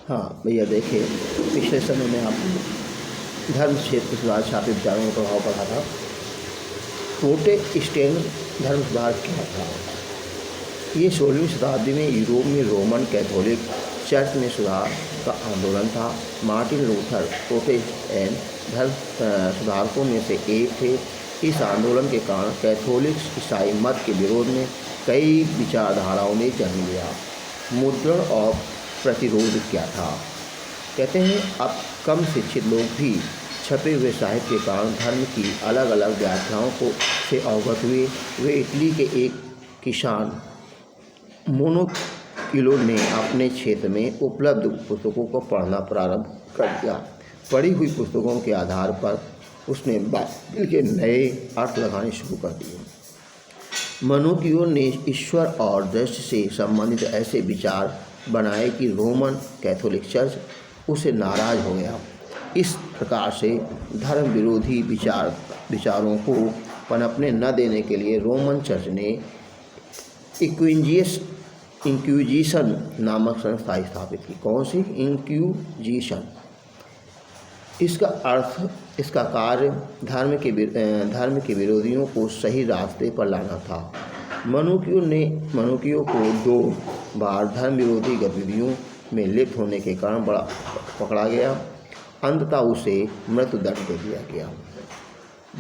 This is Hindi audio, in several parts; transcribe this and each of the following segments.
हाँ भैया, देखिए पिछले समय में आपने धर्म क्षेत्र सुधार छापे विचारों का प्रभाव पड़ा था। प्रोटेस्टेंट धर्म सुधार क्या था? ये 16वीं शताब्दी में यूरोप में रोमन कैथोलिक चर्च में सुधार का आंदोलन था। मार्टिन लूथर प्रोटेस्टेंट धर्म सुधारकों में से एक थे। इस आंदोलन के कारण कैथोलिक ईसाई मत के विरोध में कई विचारधाराओं ने जन्म लिया। मुद्रण और प्रतिरोध क्या था? कहते हैं अब कम शिक्षित लोग भी छपे हुए साहित्य के कारण धर्म की अलग अलग व्याख्याओं को से अवगत हुए। वे इटली के एक किसान मोनोकिलो ने अपने क्षेत्र में उपलब्ध पुस्तकों को पढ़ना प्रारंभ कर दिया। पढ़ी हुई पुस्तकों के आधार पर उसने बाइबल के नए अर्थ लगाने शुरू कर दिए। मोनोकिलो ने ईश्वर और दृष्टि से संबंधित ऐसे विचार बनाए कि रोमन कैथोलिक चर्च उसे नाराज हो गया। इस प्रकार से धर्म विरोधी विचारों को पनपने न देने के लिए रोमन चर्च ने इंक्विजिशन नामक संस्था स्थापित की। कौन सी? इंक्विजिशन। इसका कार्य धर्म के विरोधियों को सही रास्ते पर लाना था। मनुकियो को 2 बार धर्म विरोधी गतिविधियों में लिप्त होने के कारण पकड़ा गया। अंततः उसे मृत्युदंड दे दिया गया।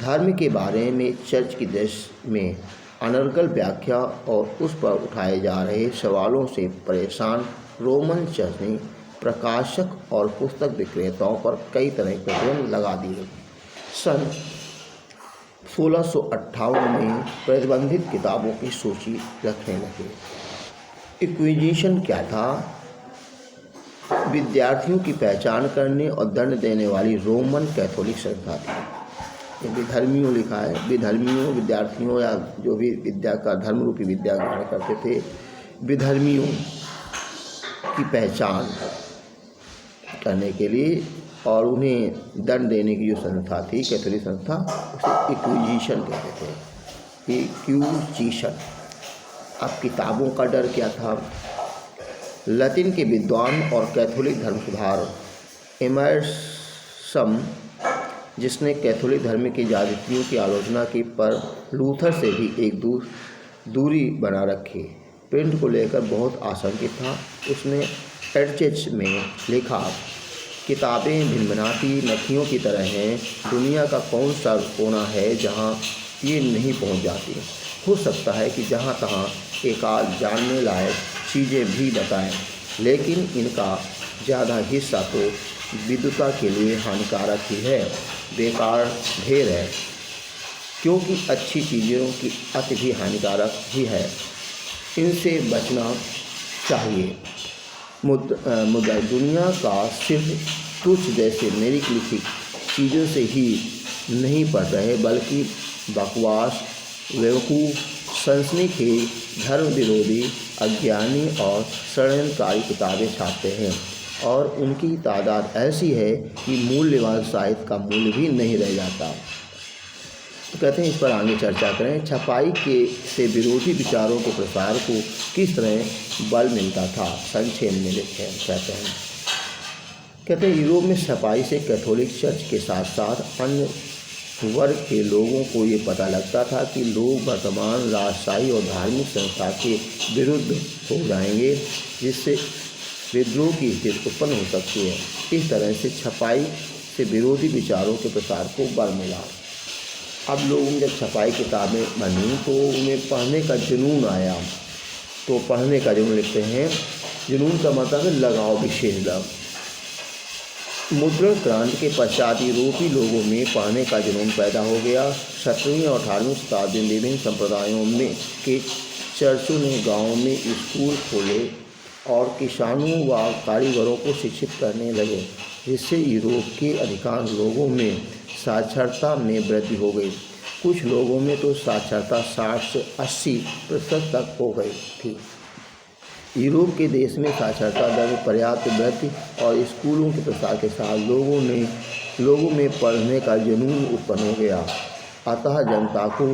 धर्म के बारे में चर्च की दृष्टि में अनर्गल व्याख्या और उस पर उठाए जा रहे सवालों से परेशान रोमन चर्च ने प्रकाशक और पुस्तक विक्रेताओं पर कई तरह के प्रतिबंध लगा दिए। सन 1658 में प्रतिबंधित किताबों की सूची रखने लगे। इंक्विजिशन क्या था? विद्यार्थियों की पहचान करने और दंड देने वाली रोमन कैथोलिक संस्था थी। विधर्मियों लिखा है, विधर्मियों विद्यार्थियों या जो भी विद्या का धर्म रूपी विद्या ग्रहण करते थे, विधर्मियों की पहचान करने के लिए और उन्हें दंड देने की जो संस्था थी, कैथोलिक संस्था, उसे इंक्विजिशन कहते थे। इंक्विजिशन। अब किताबों का डर क्या था? लैटिन के विद्वान और कैथोलिक धर्म सुधार एमर्सन, जिसने कैथोलिक धर्म की ज्यादतियों की आलोचना की, पर लूथर से भी एक दूरी बना रखी। प्रिंट को लेकर बहुत आशंकित था। उसने एडचेच में लिखा, किताबें भिनभिनाती नथियों की तरह हैं। दुनिया का कौन सा कोना है जहाँ ये नहीं पहुँच जाती? हो सकता है कि जहाँ तहाँ एकाध जानने लायक चीज़ें भी बताएं, लेकिन इनका ज़्यादा हिस्सा तो विद्वता के लिए हानिकारक ही है, बेकार ढेर है, क्योंकि अच्छी चीज़ों की अति भी हानिकारक ही है। इनसे बचना चाहिए। मुद्दा दुनिया का सिर्फ तुच्छ जैसे निम्नलिखित चीज़ों से ही नहीं पढ़ रहे, बल्कि बकवास, बेवकूफ़, सनसनीखेज, धर्म विरोधी, अज्ञानी और षड्यंत्रकारी किताबें छापते हैं, और उनकी तादाद ऐसी है कि मूल्यवान साहित्य का मूल्य भी नहीं रह जाता। तो कहते हैं इस पर आगे चर्चा करें। छपाई से विरोधी विचारों के प्रसार को किस तरह बल मिलता था? संक्षेप में लिखें। कहते हैं यूरोप में छपाई से कैथोलिक चर्च के साथ साथ अन्य वर्ग के लोगों को ये पता लगता था कि लोग वर्तमान राजशाही और धार्मिक संस्था के विरुद्ध हो जाएंगे, जिससे विद्रोह की स्थिति उत्पन्न हो सकती है। इस तरह से छपाई से विरोधी विचारों के प्रसार को बल मिला। अब लोगों ने जब छपाई किताबें बनी तो उन्हें पढ़ने का जुनून आया। तो पढ़ने का जुनून लिखते हैं, जुनून का मतलब है लगाव, विशेष लव। मुद्रण क्रांति के पश्चात यूरोपीय लोगों में पढ़ने का जुनून पैदा हो गया। 17वीं और 18वीं शताब्दी में विभिन्न संप्रदायों में के चर्चों ने गाँवों में स्कूल खोले और किसानों व कारीगरों को शिक्षित करने लगे, जिससे यूरोप के अधिकांश लोगों में साक्षरता में वृद्धि हो गई। कुछ लोगों में तो साक्षरता 60 से 80% तक हो गई थी। यूरोप के देश में साक्षरता दर में पर्याप्त वृद्धि और स्कूलों के प्रसार के साथ लोगों में पढ़ने का जुनून उत्पन्न हो गया। अतः जनता को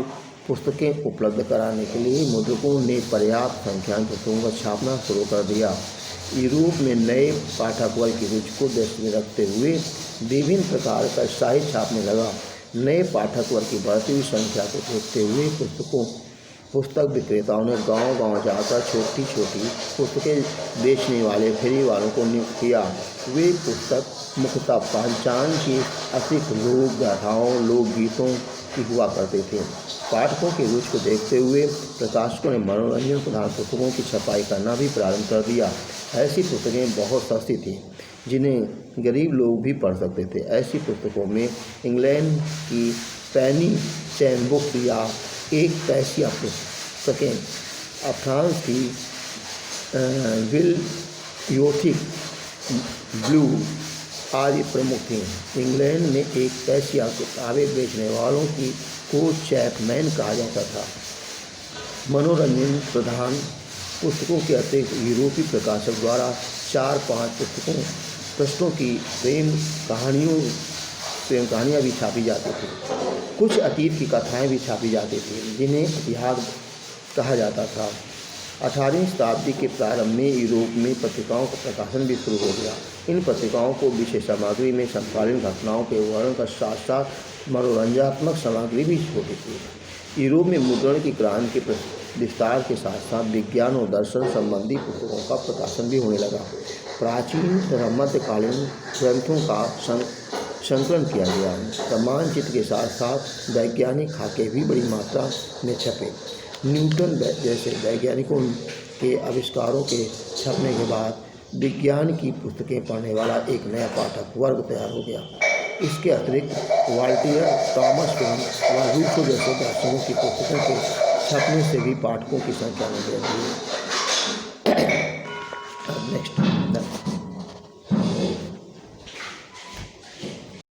पुस्तकें उपलब्ध कराने के लिए मुद्रकों ने पर्याप्त संख्या में पुस्तकों का छापना शुरू कर दिया। यूरोप में नए पाठक वर्ग की रुचि को दृष्टि में रखते हुए विभिन्न प्रकार का साहित्य छापने लगा। नए पाठक वर्ग की बढ़ती हुई संख्या को देखते हुए पुस्तक विक्रेताओं ने गांव-गांव जाकर छोटी छोटी पुस्तकें बेचने वाले फेरी वालों को नियुक्त किया। वे पुस्तक मुख्यतः पंचांग की अतिरिक्त लोक गाथाओं, लोकगीतों की हुआ करते थे। पाठकों की रुचि को देखते हुए प्रकाशकों ने मनोरंजन प्रधान पुस्तकों की छपाई करना भी प्रारंभ कर दिया। ऐसी पुस्तकें बहुत सस्ती थीं जिन्हें गरीब लोग भी पढ़ सकते थे। ऐसी पुस्तकों में इंग्लैंड की पेनी चैन बुक या एक पैसिया पुस्तकें, फ्रांस की बिब्लियोथेक ब्लू आदि प्रमुख थीं। इंग्लैंड में एक पैसिया किताबें बेचने वालों को चैपमैन कहा जाता था। मनोरंजन प्रधान पुस्तकों के अतिरिक्त यूरोपीय प्रकाशक द्वारा 4-5 पृष्ठों की प्रेम कहानियाँ भी छापी जाती थी। कुछ अतीत की कथाएं भी छापी जाती थी जिन्हें इतिहास कहा जाता था। 18वीं शताब्दी के प्रारंभ में यूरोप में पत्रिकाओं का प्रकाशन भी शुरू हो गया। इन पत्रिकाओं को विशेष सामग्री में समकालीन घटनाओं के वर्णन का साथ साथ मनोरंजनात्मक सामग्री भी होती थी। यूरोप में मुद्रण की क्रांति के विस्तार के साथ साथ विज्ञान और दर्शन संबंधी पुस्तकों का प्रकाशन भी होने लगा। प्राचीन तथा मध्यकालीन ग्रंथों का संकलन किया गया। मानचित्र के साथ साथ वैज्ञानिक खाके भी बड़ी मात्रा में छपे। न्यूटन जैसे वैज्ञानिकों के आविष्कारों के छपने के बाद विज्ञान की पुस्तकें पढ़ने वाला एक नया पाठक वर्ग तैयार हो गया। इसके अतिरिक्त वॉल्टेयर, थॉमस पेन व रूसो जैसे दार्शनिकों की पुस्तकों के छपने से भी पाठकों की संख्या में वृद्धि हुई। नेक्स्ट